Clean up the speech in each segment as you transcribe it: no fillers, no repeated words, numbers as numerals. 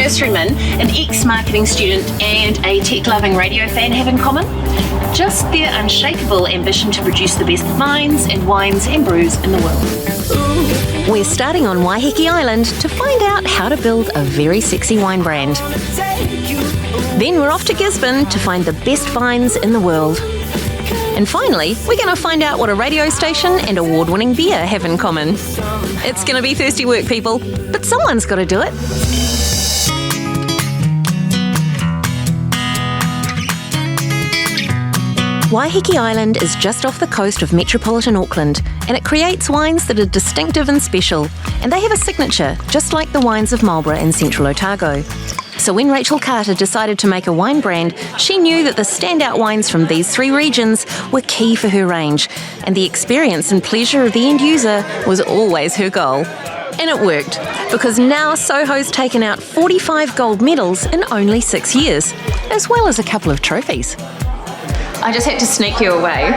nurseryman, an ex-marketing student and a tech-loving radio fan have in common? Just their unshakable ambition to produce the best vines and wines and brews in the world. We're starting on Waiheke Island to find out how to build a very sexy wine brand. Then we're off to Gisborne to find the best vines in the world. And finally, we're going to find out what a radio station and award-winning beer have in common. It's going to be thirsty work, people, but someone's got to do it. Waiheke Island is just off the coast of metropolitan Auckland, and it creates wines that are distinctive and special, and they have a signature, just like the wines of Marlborough in central Otago. So when Rachel Carter decided to make a wine brand, she knew that the standout wines from these three regions were key for her range, and the experience and pleasure of the end user was always her goal. And it worked, because now Soho's taken out 45 gold medals in only 6 years, as well as a couple of trophies. I just had to sneak you away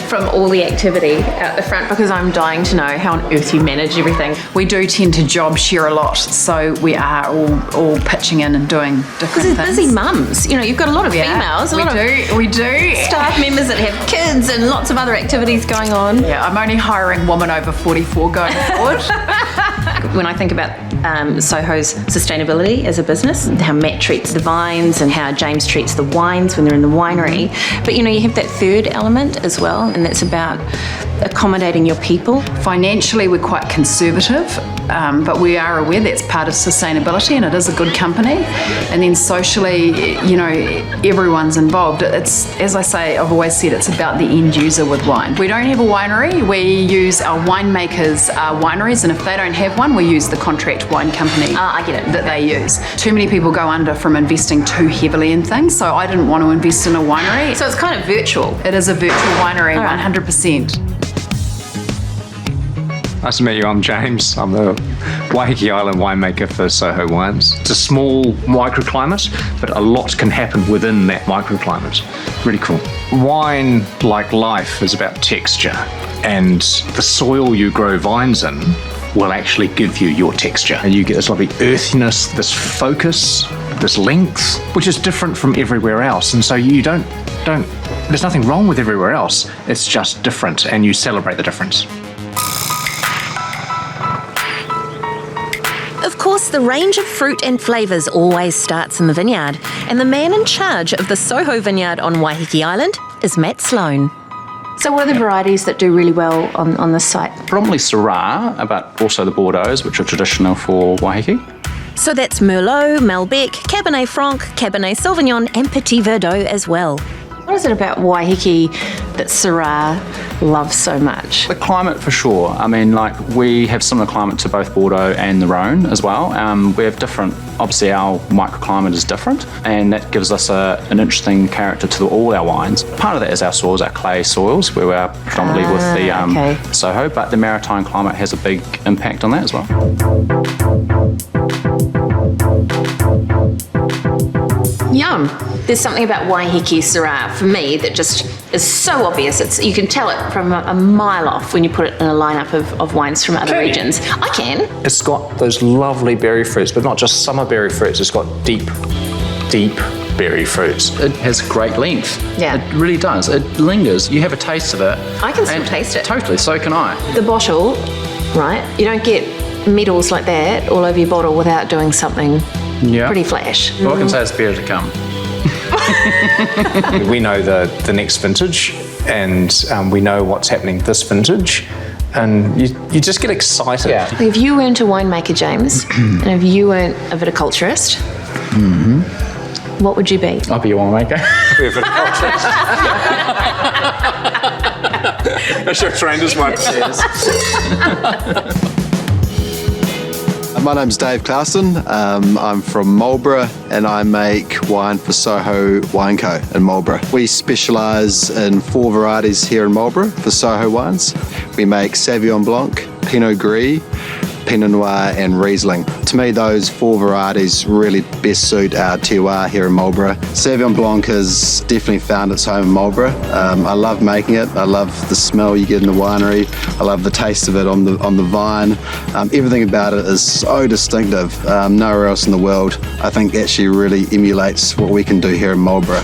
from all the activity out the front because I'm dying to know how on earth you manage everything. We do tend to job share a lot, so we are all pitching in and doing different things. Because busy mums, you know, you've got a lot of females. We do. Staff members that have kids and lots of other activities going on. Yeah, I'm only hiring women over 44 going forward. When I think about Soho's sustainability as a business, how Matt treats the vines and how James treats the wines when they're in the winery. But you know, you have that third element as well, and that's about accommodating your people. Financially, we're quite conservative, but we are aware that's part of sustainability, and it is a good company. And then socially, you know, everyone's involved. It's, as I say, I've always said, it's about the end user with wine. We don't have a winery. We use our winemakers' wineries, and if they don't have one, we use the contract wine company I get it. that they use. Too many people go under from investing too heavily in things, so I didn't want to invest in a winery. So it's kind of virtual. It is a virtual winery, All right. 100%. Nice to meet you. I'm James. I'm the Waiheke Island winemaker for Soho Wines. It's a small microclimate, but a lot can happen within that microclimate. Really cool. Wine, like life, is about texture, and the soil you grow vines in will actually give you your texture. And you get this lovely earthiness, this focus, this length, which is different from everywhere else. And so you don't there's nothing wrong with everywhere else. It's just different, and you celebrate the difference. Of course, the range of fruit and flavours always starts in the vineyard, and the man in charge of the Soho vineyard on Waiheke Island is Matt Sloan. So what are the varieties that do really well on this site? Predominantly Syrah, but also the Bordeaux, which are traditional for Waiheke. So that's Merlot, Malbec, Cabernet Franc, Cabernet Sauvignon and Petit Verdot as well. What is it about Waiheke that Syrah loves so much? The climate for sure. I mean, like, we have similar climate to both Bordeaux and the Rhone as well. We have different, obviously our microclimate is different, and that gives us an interesting character to all our wines. Part of that is our soils, our clay soils, where we are predominantly with the Soho, but the maritime climate has a big impact on that as well. Yum. There's something about Waiheke Syrah for me that just is so obvious. You can tell it from a mile off when you put it in a lineup of wines from other regions. I can. It's got those lovely berry fruits, but not just summer berry fruits. It's got deep berry fruits. It has great length. Yeah. It really does. It lingers. You have a taste of it. I can still taste it. Totally, so can I. The bottle, right? You don't get medals like that all over your bottle without doing something pretty flash. Well, I can say it's better to come. We know the next vintage, and we know what's happening this vintage, and you just get excited. Yeah. If you weren't a winemaker, James, and if you weren't a viticulturist, what would you be? I'll be a winemaker. We're viticulturists. I should have trained as much. My name's Dave Clausen. I'm from Marlborough, and I make wine for Soho Wine Co. in Marlborough. We specialise in 4 varieties here in Marlborough for Soho Wines. We make Sauvignon Blanc, Pinot Gris, Pinot Noir and Riesling. To me, those 4 varieties really best suit our terroir here in Marlborough. Sauvignon Blanc has definitely found its home in Marlborough. I love making it. I love the smell you get in the winery. I love the taste of it on the vine. Everything about it is so distinctive. Nowhere else in the world, I think, actually really emulates what we can do here in Marlborough.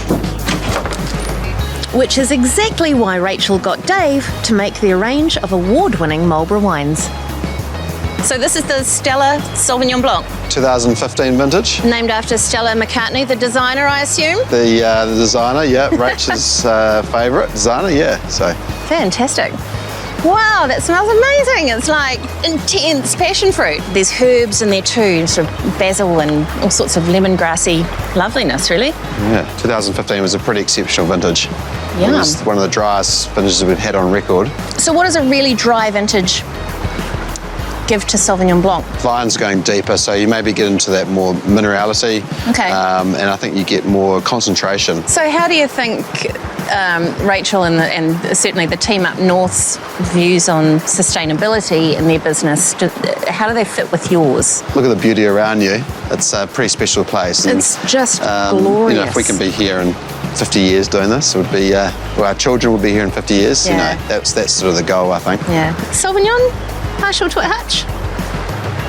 Which is exactly why Rachel got Dave to make their range of award-winning Marlborough wines. So this is the Stella Sauvignon Blanc, 2015 vintage. named after Stella McCartney, the designer, I assume? The designer, yeah, Rachel's favourite designer, yeah. So Fantastic. Wow, that smells amazing. It's like intense passion fruit. There's herbs in there too, sort of basil and all sorts of lemongrassy loveliness, really. yeah, 2015 was a pretty exceptional vintage. Yum. It was one of the driest vintages we've had on record. So what does a really dry vintage give to Sauvignon Blanc? Vine's going deeper, so you maybe get into that more minerality. Okay. And I think you get more concentration. So how do you think Rachel and certainly the team up north's views on sustainability in their business, how do they fit with yours? Look at the beauty around you. It's a pretty special place. And, It's just you glorious. know, if we can be here in 50 years doing this, it would be, well, our children will be here in 50 years. Yeah. You know, that's sort of the goal, I think. Yeah. Sauvignon, partial to a hutch.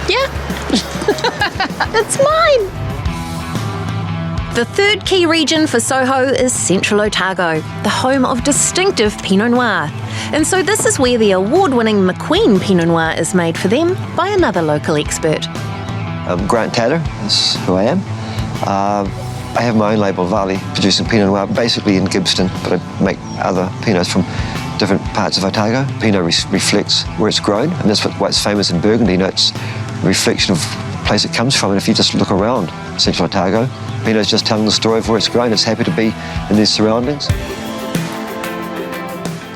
Yeah. It's mine. The third key region for Soho is Central Otago, the home of distinctive Pinot Noir. And so this is where the award-winning McQueen Pinot Noir is made for them by another local expert. Grant Taylor is who I am. I have my own label, Valley, producing Pinot Noir, basically in Gibbston, but I make other Pinots from different parts of Otago. Pinot reflects where it's grown, and that's why it's famous in Burgundy. You know, it's a reflection of the place it comes from, and if you just look around Central Otago, Pinot's just telling the story of where it's grown. It's happy to be in these surroundings.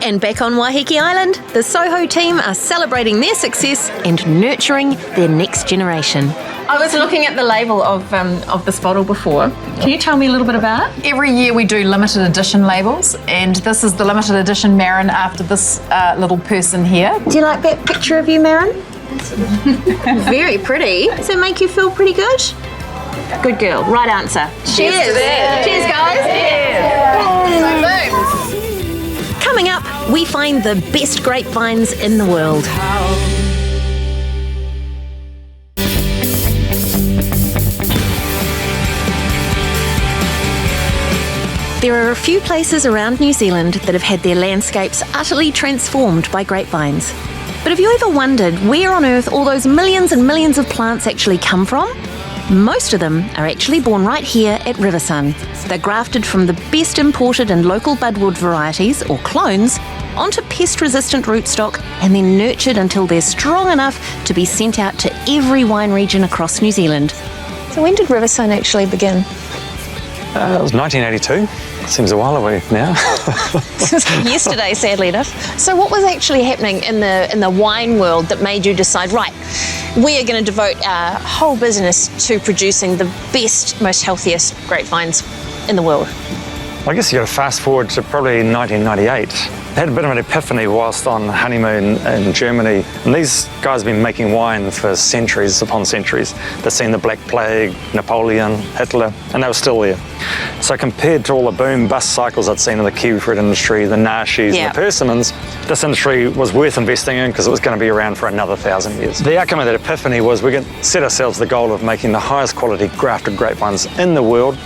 And back on Waiheke Island, the Soho team are celebrating their success and nurturing their next generation. I was looking at the label of this bottle before. Can you tell me a little bit about it? Every year we do limited edition labels, and this is the limited edition Marin after this little person here. Do you like that picture of you, Marin? Very pretty. Does it make you feel pretty good? Good girl. Right answer. Cheers. Cheers, guys. Coming up, we find the best grapevines in the world. There are a few places around New Zealand that have had their landscapes utterly transformed by grapevines. But have you ever wondered where on earth all those millions and millions of plants actually come from? Most of them are actually born right here at Riversun. They're grafted from the best imported and local budwood varieties, or clones, onto pest-resistant rootstock and then nurtured until they're strong enough to be sent out to every wine region across New Zealand. So when did Riversun actually begin? It was 1982. Seems a while away now. Yesterday, sadly enough. So what was actually happening in the wine world that made you decide, right, we are going to devote our whole business to producing the best, most healthiest grapevines in the world? I guess you got to fast forward to probably 1998. I had a bit of an epiphany whilst on honeymoon in Germany. And these guys have been making wine for centuries upon centuries. They've seen the Black Plague, Napoleon, Hitler, and they were still there. So compared to all the boom bust cycles I'd seen in the kiwifruit industry, the Narshis and the persimmons, this industry was worth investing in because it was going to be around for another 1,000 years. The outcome of that epiphany was we set ourselves the goal of making the highest quality grafted grapevines in the world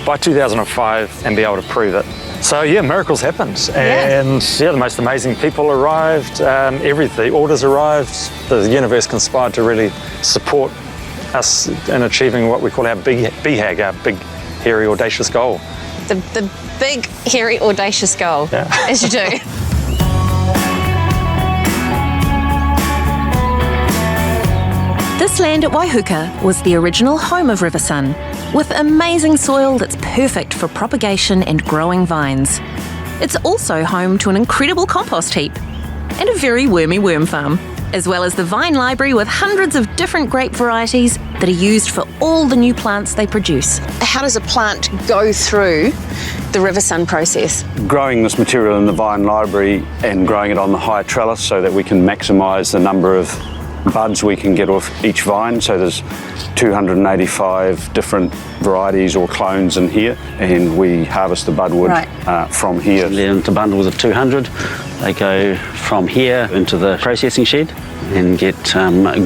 by 2005 and be able to prove it. So yeah, miracles happened, and the most amazing people arrived. The orders arrived. The universe conspired to really support us in achieving what we call our BHAG, our big, hairy, audacious goal. The big, hairy, audacious goal, as you do. This land at Waihuka was the original home of Riversun, with amazing soil that's perfect for propagation and growing vines. It's also home to an incredible compost heap and a very wormy worm farm, as well as the vine library with hundreds of different grape varieties that are used for all the new plants they produce. How does a plant go through the Riversun process? Growing this material in the vine library and growing it on the high trellis so that we can maximise the number of buds we can get off each vine. So there's 285 different varieties or clones in here, and we harvest the budwood from here. They're into bundles of 200. They go from here into the processing shed and get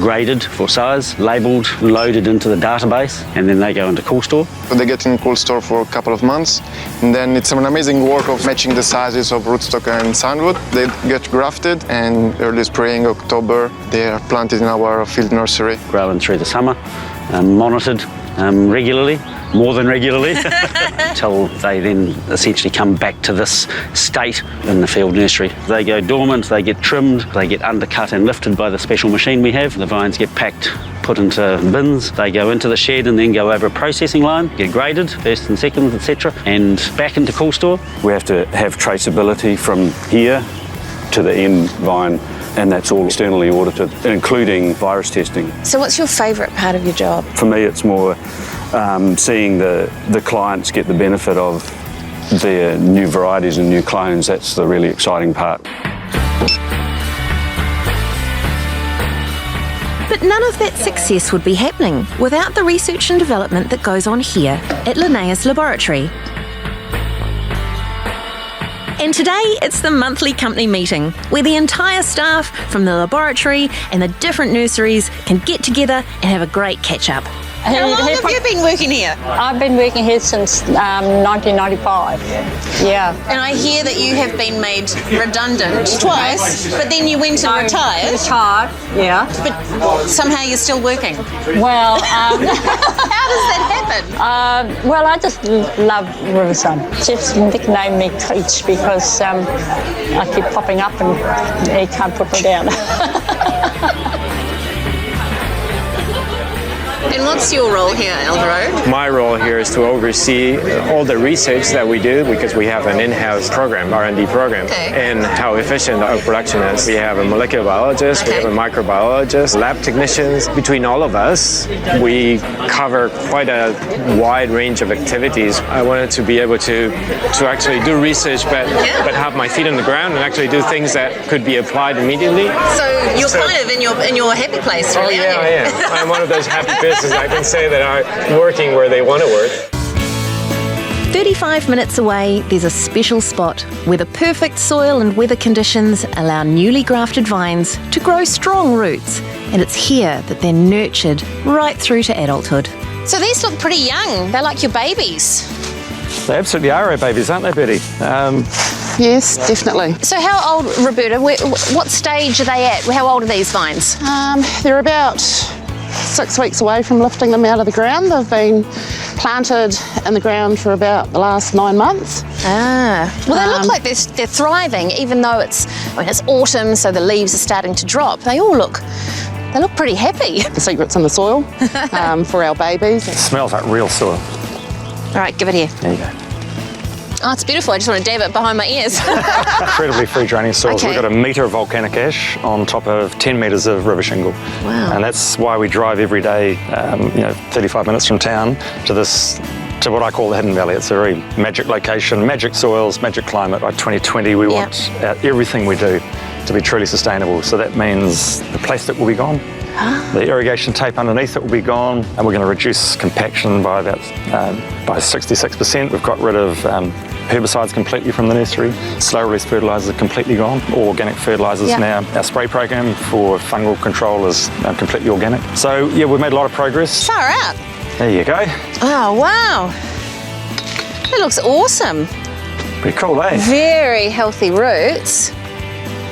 graded for size, labelled, loaded into the database, and then they go into cool store. They get in cool store for a couple of months, and then it's an amazing work of matching the sizes of rootstock and soundwood. They get grafted, and early spring, October, they are planted in our field nursery. Growing through the summer, monitored regularly, more than regularly, until they then essentially come back to this state in the field nursery. They go dormant, they get trimmed, they get undercut and lifted by the special machine we have. The vines get packed, put into bins, they go into the shed and then go over a processing line, get graded, first and seconds, etc., and back into cool store. We have to have traceability from here to the end vine, and that's all externally audited, including virus testing. So what's your favourite part of your job? For me, it's more seeing the clients get the benefit of their new varieties and new clones. That's the really exciting part. But none of that success would be happening without the research and development that goes on here at Linnaeus Laboratory. And today it's the monthly company meeting where the entire staff from the laboratory and the different nurseries can get together and have a great catch-up. How long have you been working here? I've been working here since 1995. Yeah. And I hear that you have been made redundant twice, but then you went and retired. Retired, yeah. But somehow you're still working. Well, how does that happen? well, I just love Riversun. Just nicknamed me Creech because I keep popping up and he can't put me down. And what's your role here, Alvaro? My role here is to oversee all the research that we do, because we have an in-house program, R&D program, and how efficient our production is. We have a molecular biologist, we have a microbiologist, lab technicians. Between all of us, we cover quite a wide range of activities. I wanted to be able to actually do research, but have my feet on the ground and actually do things that could be applied immediately. So you're kind of in your happy place, really, aren't you? I am. I'm one of those happy persons I can say that are working where they want to work. 35 minutes away, there's a special spot where the perfect soil and weather conditions allow newly grafted vines to grow strong roots, and it's here that they're nurtured right through to adulthood. So these look pretty young. They're like your babies. They absolutely are our babies, aren't they, Betty? Yes, definitely. So how old, Roberta, what stage are they at? How old are these vines? They're about 6 weeks away from lifting them out of the ground. They've been planted in the ground for about the last 9 months. Well, they look like they're thriving, even though it's autumn, so the leaves are starting to drop. They look pretty happy. The secret's in the soil for our babies. It smells like real soil. All right, give it here. There you go. Oh, it's beautiful. I just want to dab it behind my ears. Incredibly free draining soils. Okay. We've got 1 metre of volcanic ash on top of 10 metres of river shingle. Wow. And that's why we drive every day, 35 minutes from town to what I call the Hidden Valley. It's a very magic location, magic soils, magic climate. By 2020, we want everything we do to be truly sustainable. So that means the plastic will be gone. The irrigation tape underneath it will be gone, and we're going to reduce compaction by about by 66%. We've got rid of herbicides completely from the nursery. Slow release fertilisers are completely gone. All organic fertilisers now. Our spray program for fungal control is completely organic. So yeah, we've made a lot of progress. Far out. There you go. Oh, wow. That looks awesome. Pretty cool, eh? Very healthy roots.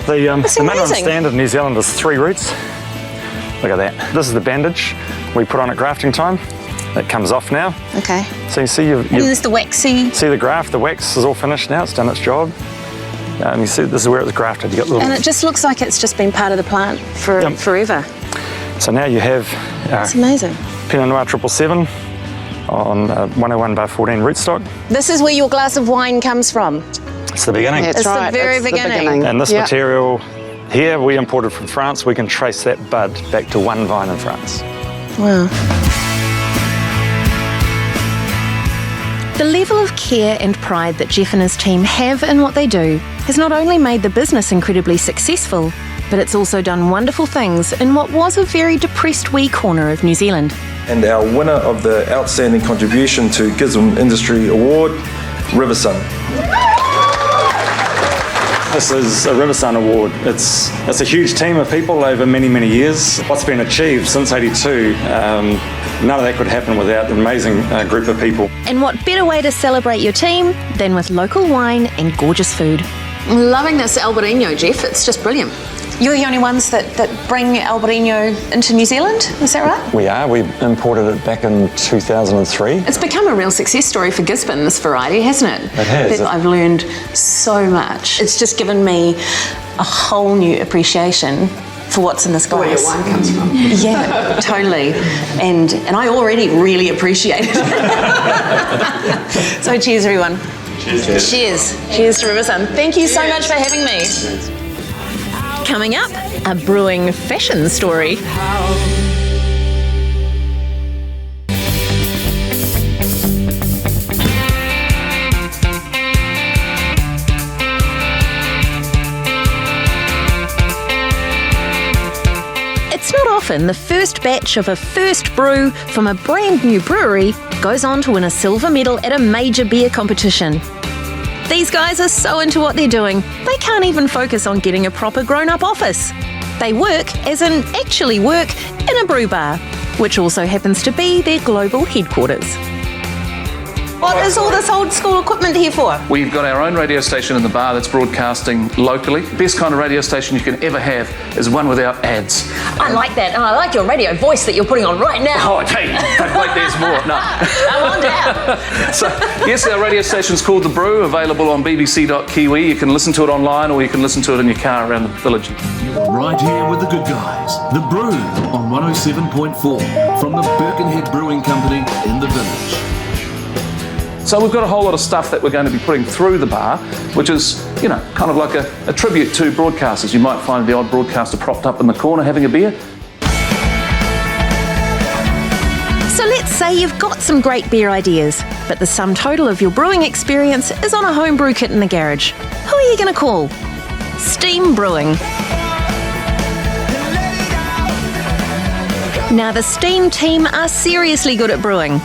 The minimum standard in New Zealand is 3 roots. Look at that. This is the bandage we put on at grafting time. That comes off now. Okay. So you see And there's the waxy. See the graft, the wax is all finished now, it's done its job. You see this is where it was grafted. You got little... And it just looks like it's just been part of the plant for forever. So now you have It's amazing. Pinot Noir 777 on 101/14 rootstock. This is where your glass of wine comes from. It's the beginning. It's the very beginning. And this material here we imported from France. We can trace that bud back to one vine in France. Wow. The level of care and pride that Jeff and his team have in what they do has not only made the business incredibly successful, but it's also done wonderful things in what was a very depressed wee corner of New Zealand. And our winner of the Outstanding Contribution to Gisborne Industry Award, Riversun. This is a Riversun Award. It's a huge team of people over many, many years. What's been achieved since '82, none of that could happen without an amazing group of people. And what better way to celebrate your team than with local wine and gorgeous food? Loving this Albarino, Jeff. It's just brilliant. You're the only ones that bring Albarino into New Zealand, is that right? We are. We imported it back in 2003. It's become a real success story for Gisborne, this variety, hasn't it? It has. I've learned so much. It's just given me a whole new appreciation for what's in this glass. Where your wine comes from. Yeah, totally. And I already really appreciate it. So cheers, everyone. Cheers. Cheers. Cheers to Riversun. Thank you so much for having me. Coming up, a brewing fashion story. It's not often the first batch of a first brew from a brand new brewery goes on to win a silver medal at a major beer competition. These guys are so into what they're doing, they can't even focus on getting a proper grown-up office. They work, as in actually work, in a brew bar, which also happens to be their global headquarters. What is all this old school equipment here for? We've got our own radio station in the bar that's broadcasting locally. Best kind of radio station you can ever have is one without ads. I like that, and I like your radio voice that you're putting on right now. Oh, hey, wait, there's more. No. Come on down. So, yes, our radio station's called The Brew, available on bbc.kiwi. You can listen to it online or you can listen to it in your car around the village. Right here with the good guys. The Brew on 107.4 from the Birkenhead Brewing Company in the village. So we've got a whole lot of stuff that we're going to be putting through the bar, which is, you know, kind of like a tribute to broadcasters. You might find the odd broadcaster propped up in the corner having a beer. So let's say you've got some great beer ideas, but the sum total of your brewing experience is on a homebrew kit in the garage. Who are you going to call? Steam Brewing. Now, the Steam team are seriously good at brewing.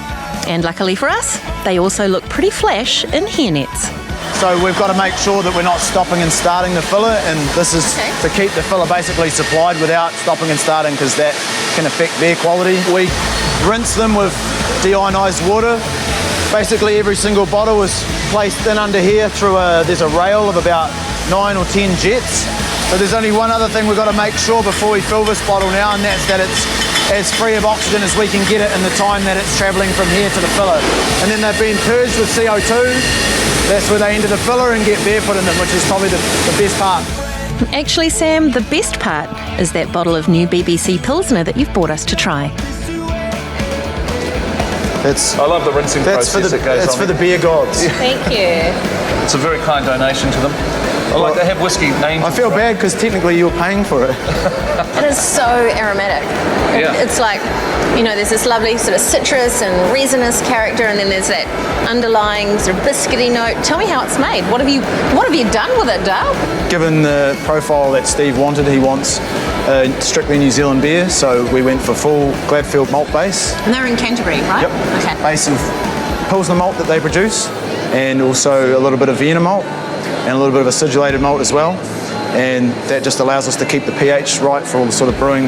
And luckily for us, they also look pretty flash in hairnets. So we've got to make sure that we're not stopping and starting the filler, and this is to keep the filler basically supplied without stopping and starting, because that can affect beer quality. We rinse them with deionised water. Basically every single bottle is placed in under here through there's a rail of about 9 or 10 jets. So there's only one other thing we've got to make sure before we fill this bottle now, and that's that it's as free of oxygen as we can get it in the time that it's travelling from here to the filler. And then they've been purged with CO2. That's where they enter the filler and get beer put in them, which is probably the best part. Actually, Sam, the best part is that bottle of new BBC Pilsner that you've brought us to try. I love the rinsing process that goes on. It's for the beer gods. Thank you. It's a very kind donation to them. They have whiskey named. I feel bad because technically you're paying for it. It is so aromatic. It's like, you know, there's this lovely sort of citrus and resinous character, and then there's that underlying sort of biscuity note. Tell me how it's made. What have you done with it, Dale? Given the profile that Steve wanted, he wants strictly New Zealand beer, so we went for full Gladfield malt base. And they're in Canterbury, right? Yep. Okay. Base of Pilsner malt that they produce, and also a little bit of Vienna malt, and a little bit of acidulated malt as well. And that just allows us to keep the pH right for all the sort of brewing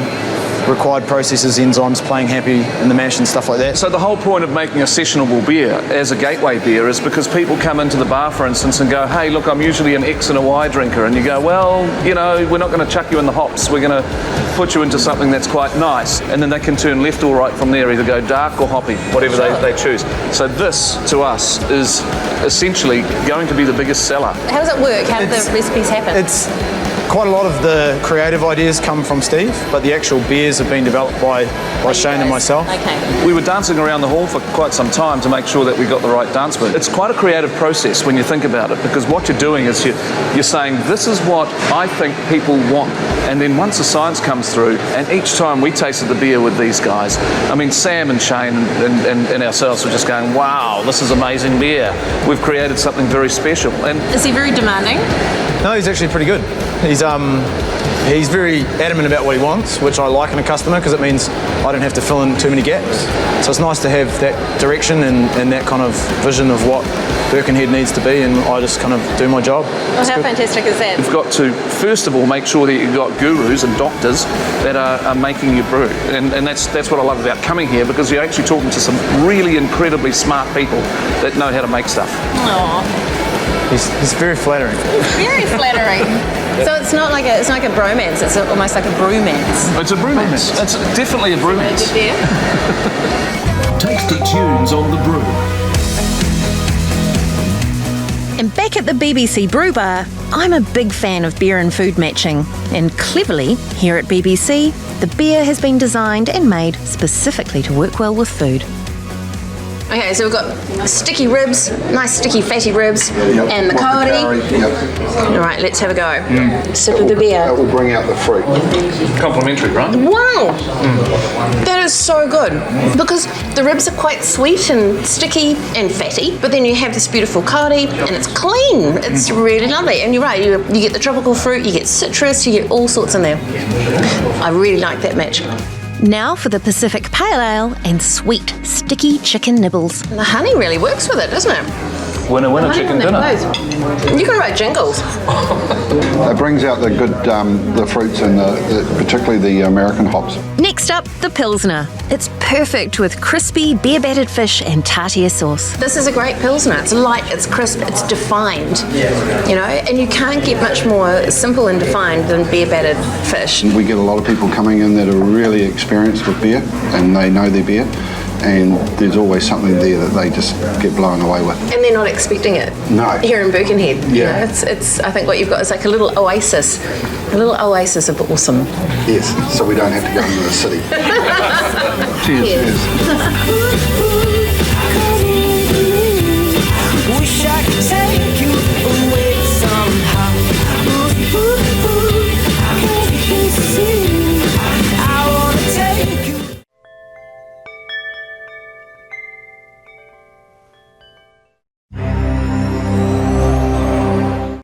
required processes, enzymes playing happy in the mash and stuff like that. So the whole point of making a sessionable beer as a gateway beer is because people come into the bar, for instance, and go, hey, look, I'm usually an X and a Y drinker. And you go, well, you know, we're not going to chuck you in the hops. We're going to put you into something that's quite nice. And then they can turn left or right from there, either go dark or hoppy, whatever they choose. So this, to us, is essentially going to be the biggest seller. How does it work? How do the recipes happen? It's quite a lot of the creative ideas come from Steve, but the actual beers have been developed by Shane and myself. Okay. We were dancing around the hall for quite some time to make sure that we got the right dance move. It's quite a creative process when you think about it, because what you're doing is you're saying, this is what I think people want. And then once the science comes through, and each time we tasted the beer with these guys, I mean, Sam and Shane and ourselves were just going, wow, this is amazing beer. We've created something very special. And is he very demanding? No, he's actually pretty good. He's He's very adamant about what he wants, which I like in a customer because it means I don't have to fill in too many gaps. So it's nice to have that direction and that kind of vision of what Birkenhead needs to be, and I just kind of do my job. Well, how fantastic is that? You've got to, first of all, make sure that you've got gurus and doctors that are making your brew. And that's what I love about coming here, because you're actually talking to some really incredibly smart people that know how to make stuff. Aww. He's very flattering. Very flattering. So it's not like a bromance, it's almost like a brewmance. It's a brewmance. It's definitely a brewmance. Tasty tunes on the brew. And back at the BBC Brew Bar, I'm a big fan of beer and food matching. And cleverly, here at BBC, the beer has been designed and made specifically to work well with food. Okay, so we've got sticky ribs, nice sticky fatty ribs, and the kauri. All right, let's have a go. Sip of the beer. That will bring out the fruit. Complimentary, right? Wow, that is so good, because the ribs are quite sweet and sticky and fatty, but then you have this beautiful kauri and it's clean. It's really lovely, and you're right, you get the tropical fruit, you get citrus, you get all sorts in there. I really like that match. Now for the Pacific Pale Ale and sweet, sticky chicken nibbles. And the honey really works with it, doesn't it? Winner, chicken dinner. You can write jingles. It brings out the good, the fruits and particularly the American hops. Next up, the Pilsner. It's perfect with crispy beer-battered fish and tartar sauce. This is a great Pilsner. It's light, it's crisp, it's defined, you know, and you can't get much more simple and defined than beer-battered fish. We get a lot of people coming in that are really experienced with beer and they know their beer, and there's always something there that they just get blown away with. And they're not expecting it. No. Here in Birkenhead. Yeah. You know, it's I think what you've got is like a little oasis of awesome. Yes, so we don't have to go into the city. Cheers. Cheers. Cheers. Wish I could tell